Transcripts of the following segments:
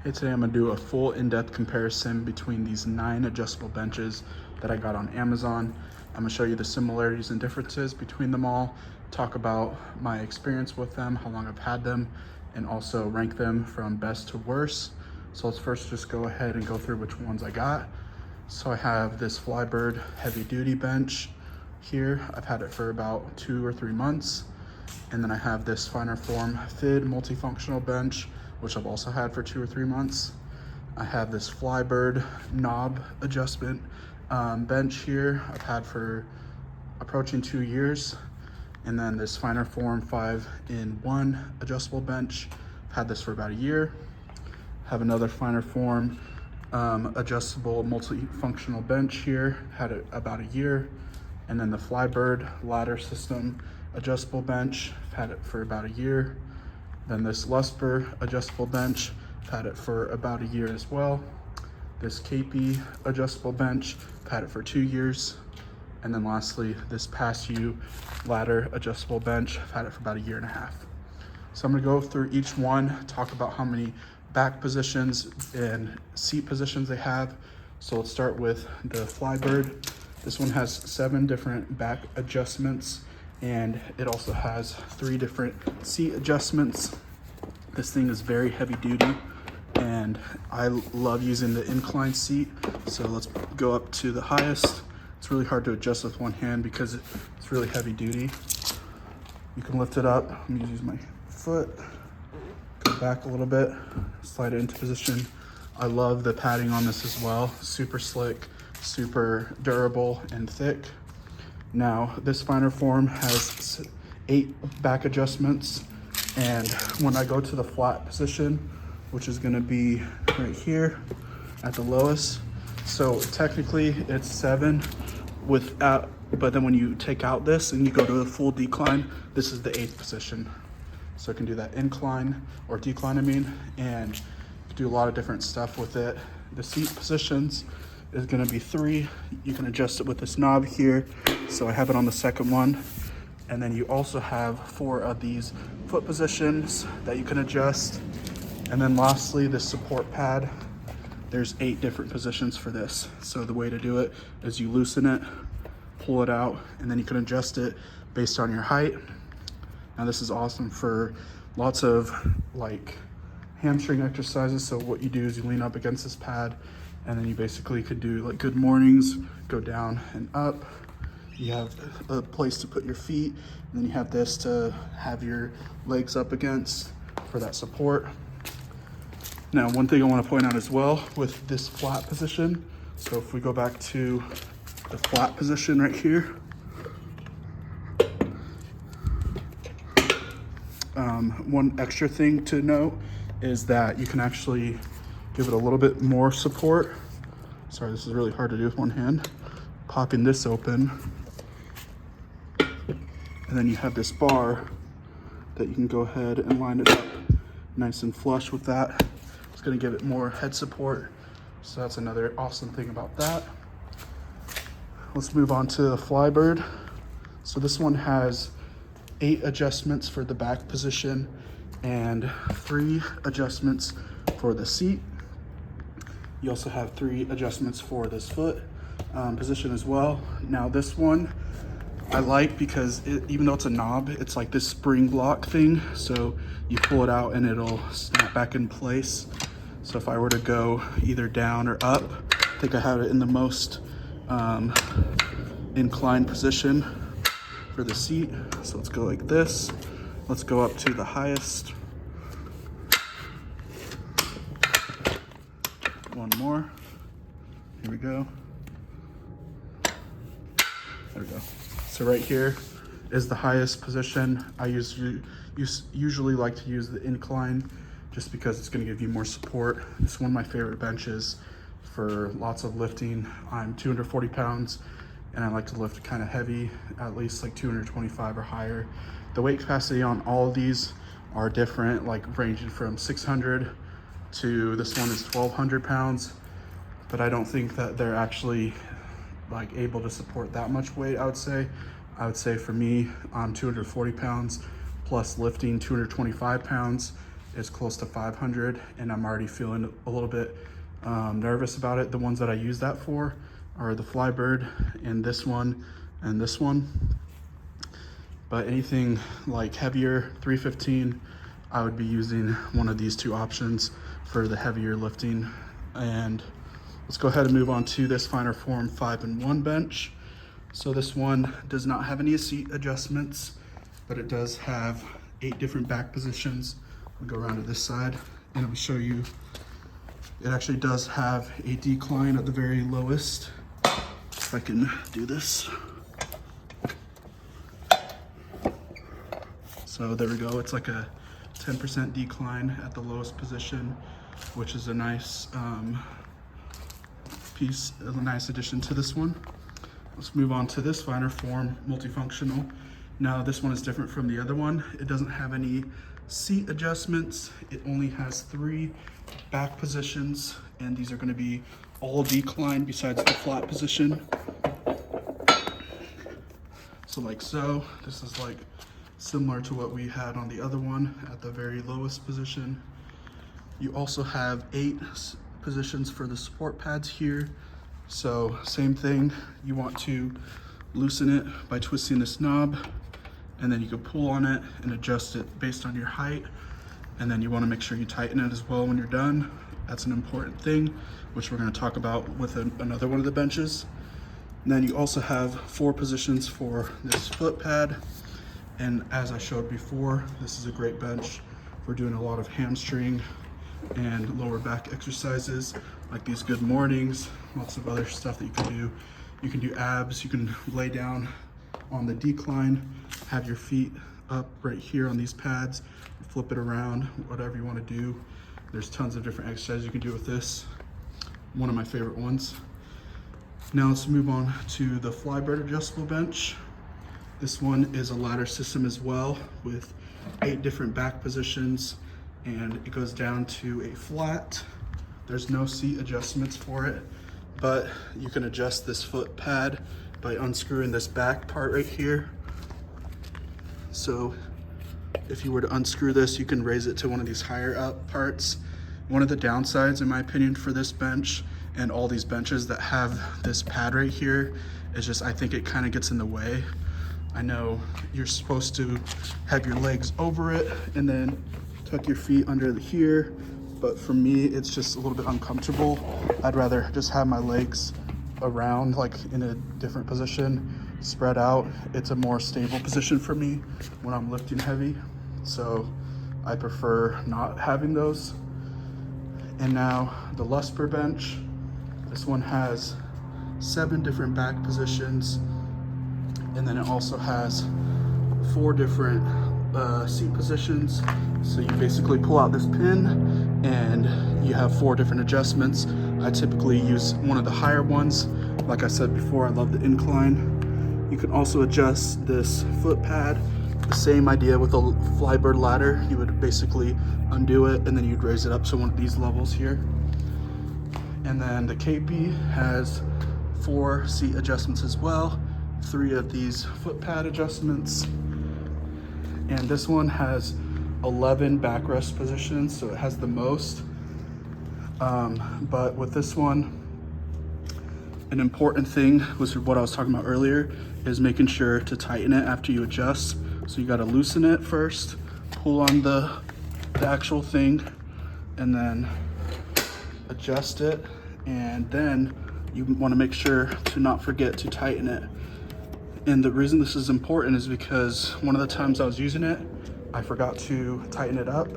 Hey, today I'm gonna do a full in-depth comparison between these 9 adjustable benches that I got on Amazon. I'm gonna show you the similarities and differences between them all, talk about my experience with them, how long I've had them, and also rank them from best to worst. So let's first just go ahead and go through which ones I got. So I have this Flybird heavy duty bench here. I've had it for about 2 or 3 months. And then I have this finer form FID multifunctional bench, which I've also had for 2 or 3 months. I have this Flybird knob adjustment bench here I've had for approaching 2 years. And then this finer form 5-in-1 adjustable bench. I've had this for about a year. Have another finer form adjustable multifunctional bench here, had it about a year. And then the Flybird ladder system adjustable bench, I've had it for about a year. Then this Lusper adjustable bench, I've had it for about a year as well. This Keppi adjustable bench, I've had it for 2 years. And then lastly, this Pasyou ladder adjustable bench, I've had it for about a year and a half. So I'm gonna go through each one, talk about how many back positions and seat positions they have. So let's start with the Flybird. This one has 7 different back adjustments, and it also has 3 different seat adjustments. This thing is very heavy duty, and I love using the incline seat. So let's go up to the highest. It's really hard to adjust with one hand because it's really heavy duty. You can lift it up. I'm gonna use my foot, go back a little bit, slide it into position. I love the padding on this as well. Super slick, super durable and thick. Now, this finer form has 8 back adjustments, and when I go to the flat position, which is gonna be right here at the lowest, so technically it's 7 without, but then when you take out this and you go to a full decline, this is the 8th position. So I can do that incline or decline, and do a lot of different stuff with it. The seat positions is gonna be 3. You can adjust it with this knob here. So I have it on the second one. And then you also have 4 of these foot positions that you can adjust. And then lastly, this support pad. There's 8 different positions for this. So the way to do it is you loosen it, pull it out, and then you can adjust it based on your height. Now this is awesome for lots of like hamstring exercises. So what you do is you lean up against this pad, and then you basically could do like good mornings, go down and up. You have a place to put your feet, and then you have this to have your legs up against for that support. Now, one thing I want to point out as well with this flat position, so if we go back to the flat position right here, one extra thing to note is that you can actually give it a little bit more support. Sorry, this is really hard to do with one hand. Popping this open, and then you have this bar that you can go ahead and line it up nice and flush with that. It's gonna give it more head support. So that's another awesome thing about that. Let's move on to the Flybird. So this one has 8 adjustments for the back position and 3 adjustments for the seat. You also have 3 adjustments for this foot position as well. Now this one I like because even though it's a knob, it's like this spring block thing. So you pull it out and it'll snap back in place. So if I were to go either down or up, I think I have it in the most inclined position for the seat. So let's go like this. Let's go up to the highest. One more. Here we go. There we go. So right here is the highest position. I usually like to use the incline just because it's gonna give you more support. It's one of my favorite benches for lots of lifting. I'm 240 pounds and I like to lift kind of heavy, at least like 225 or higher. The weight capacity on all of these are different, like ranging from 600 to this one is 1,200 pounds, but I don't think that they're actually like able to support that much weight. I would say for me, I'm 240 pounds plus lifting 225 pounds. is close to 500, and I'm already feeling a little bit nervous about it. The ones that I use that for are the Flybird and this one and this one. But anything like heavier, 315, I would be using one of these two options for the heavier lifting. And let's go ahead and move on to this finer form 5-in-1 bench. So this one does not have any seat adjustments, but it does have 8 different back positions. We'll go around to this side and I'll show you. It actually does have a decline at the very lowest. If I can do this. So there we go, it's like a 10% decline at the lowest position, which is a nice piece, a nice addition to this one. Let's move on to this finer form, multifunctional. Now this one is different from the other one. It doesn't have any seat adjustments. It only has 3 back positions, and these are gonna be all decline besides the flat position. So like so, this is like similar to what we had on the other one at the very lowest position. You also have 8 positions for the support pads here. So same thing, you want to loosen it by twisting this knob, and then you can pull on it and adjust it based on your height. And then you want to make sure you tighten it as well when you're done. That's an important thing, which we're going to talk about with another one of the benches. And then you also have 4 positions for this foot pad. And as I showed before, this is a great bench for doing a lot of hamstring and lower back exercises, like these good mornings, lots of other stuff that you can do. You can do abs, you can lay down on the decline, have your feet up right here on these pads, flip it around, whatever you want to do. There's tons of different exercises you can do with this. One of my favorite ones. Now let's move on to the Flybird adjustable bench. This one is a ladder system as well, with 8 different back positions, and it goes down to a flat. There's no seat adjustments for it, but you can adjust this foot pad by unscrewing this back part right here. So if you were to unscrew this, you can raise it to one of these higher up parts. One of the downsides, in my opinion, for this bench and all these benches that have this pad right here is just, I think it kind of gets in the way. I know you're supposed to have your legs over it and then tuck your feet under here, but for me, it's just a little bit uncomfortable. I'd rather just have my legs around, like in a different position, spread out. It's a more stable position for me when I'm lifting heavy, so I prefer not having those. And now the Lusper bench. This one has 7 different back positions, and then it also has 4 different seat positions. So you basically pull out this pin and you have 4 different adjustments. I typically use one of the higher ones. Like I said before, I love the incline. You can also adjust this foot pad. The same idea with a Flybird ladder. You would basically undo it and then you'd raise it up to one of these levels here. And then the Keppi has 4 seat adjustments as well, 3 of these foot pad adjustments. And this one has 11 backrest positions, so it has the most. But with this one, an important thing, which is what I was talking about earlier, is making sure to tighten it after you adjust. So you gotta loosen it first, pull on the actual thing, and then adjust it. And then you wanna make sure to not forget to tighten it. And the reason this is important is because one of the times I was using it, I forgot to tighten it up,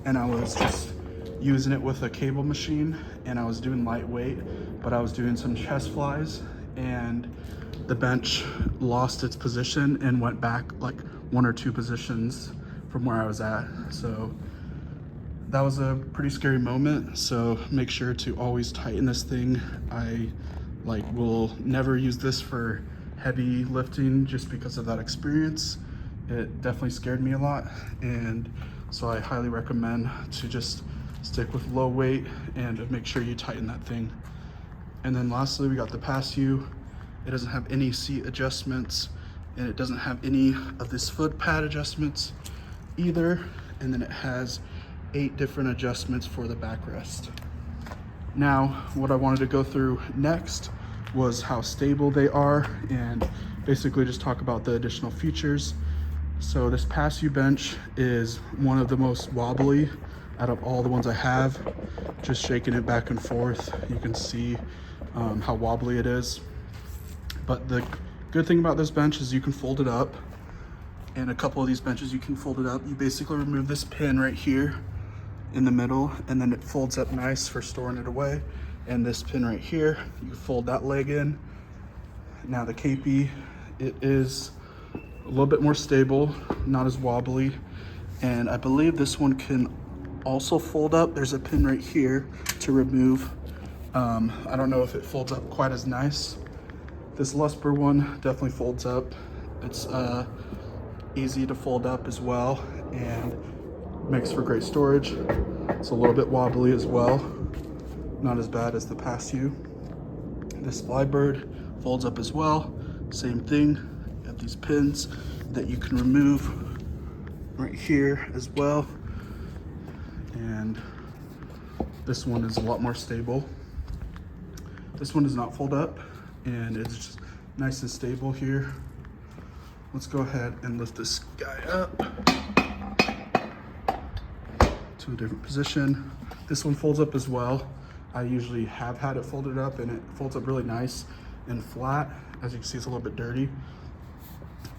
and I was just using it with a cable machine, and I was doing lightweight, but I was doing some chest flies, and the bench lost its position and went back like 1 or 2 positions from where I was at. So that was a pretty scary moment. So make sure to always tighten this thing. I will never use this for heavy lifting just because of that experience. It definitely scared me a lot, and so I highly recommend to just stick with low weight and make sure you tighten that thing. And then lastly, we got the Pasyou. It doesn't have any seat adjustments, and it doesn't have any of this foot pad adjustments either. And then it has 8 different adjustments for the backrest. Now, what I wanted to go through next was how stable they are and basically just talk about the additional features. So this Pasyou bench is one of the most wobbly out of all the ones I have. Just shaking it back and forth, you can see how wobbly it is. But the good thing about this bench is you can fold it up. And a couple of these benches you can fold it up. You basically remove this pin right here in the middle, and then it folds up nice for storing it away. And this pin right here, you fold that leg in. Now the Keppi, it is a little bit more stable, not as wobbly. And I believe this one can also fold up. There's a pin right here to remove. I don't know if it folds up quite as nice. This Lusper one definitely folds up. It's easy to fold up as well and makes for great storage. It's a little bit wobbly as well, not as bad as the Pasyou. This Flybird folds up as well, same thing. You have these pins that you can remove right here as well. And this one is a lot more stable. This one does not fold up and it's just nice and stable here. Let's go ahead and lift this guy up to a different position. This one folds up as well. I usually have had it folded up and it folds up really nice and flat. As you can see, it's a little bit dirty.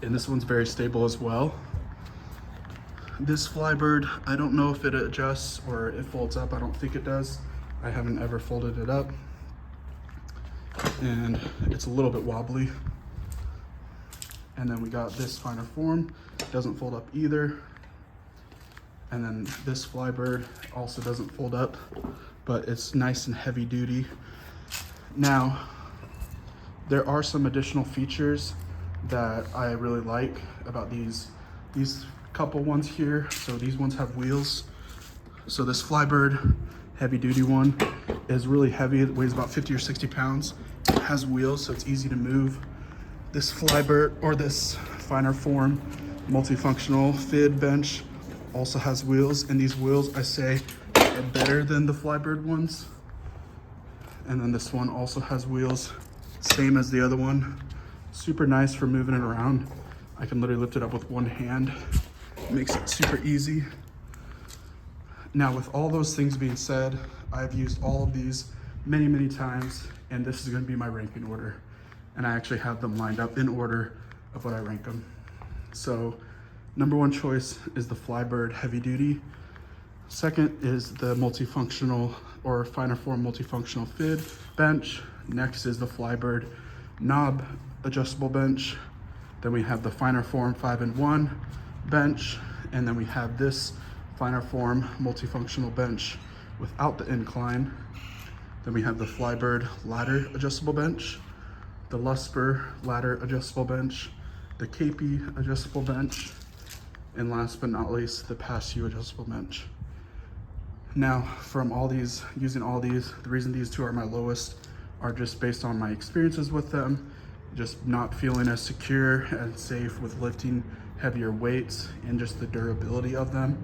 And this one's very stable as well. This Flybird, I don't know if it adjusts or it folds up. I don't think it does. I haven't ever folded it up. And it's a little bit wobbly. And then we got this finer form, doesn't fold up either. And then this Flybird also doesn't fold up, but it's nice and heavy duty. Now, there are some additional features that I really like about these couple ones here. So these ones have wheels. So this Flybird heavy duty one is really heavy. It weighs about 50 or 60 pounds. It has wheels, so it's easy to move. This Flybird, or this finer form multifunctional fid bench, also has wheels, and these wheels I say are better than the Flybird ones. And then this one also has wheels, same as the other one. Super nice for moving it around. I can literally lift it up with one hand. It makes it super easy. Now, with all those things being said, I've used all of these many, many times, and this is gonna be my ranking order. And I actually have them lined up in order of what I rank them. So number 1 choice is the Flybird heavy duty. Second is the multifunctional or finer form multifunctional fid bench. Next is the Flybird knob adjustable bench. Then we have the finer form 5-in-1 bench. And then we have this finer form multifunctional bench without the incline. Then we have the Flybird ladder adjustable bench, the Lusper ladder adjustable bench, the Keppi adjustable bench, and last but not least, the Pasyou adjustable bench. Now, from all these, using all these, the reason these 2 are my lowest are just based on my experiences with them, just not feeling as secure and safe with lifting heavier weights and just the durability of them.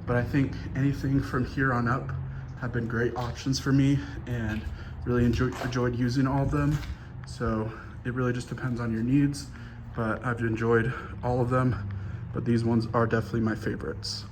But I think anything from here on up have been great options for me and really enjoyed using all of them. So it really just depends on your needs, but I've enjoyed all of them, but these ones are definitely my favorites.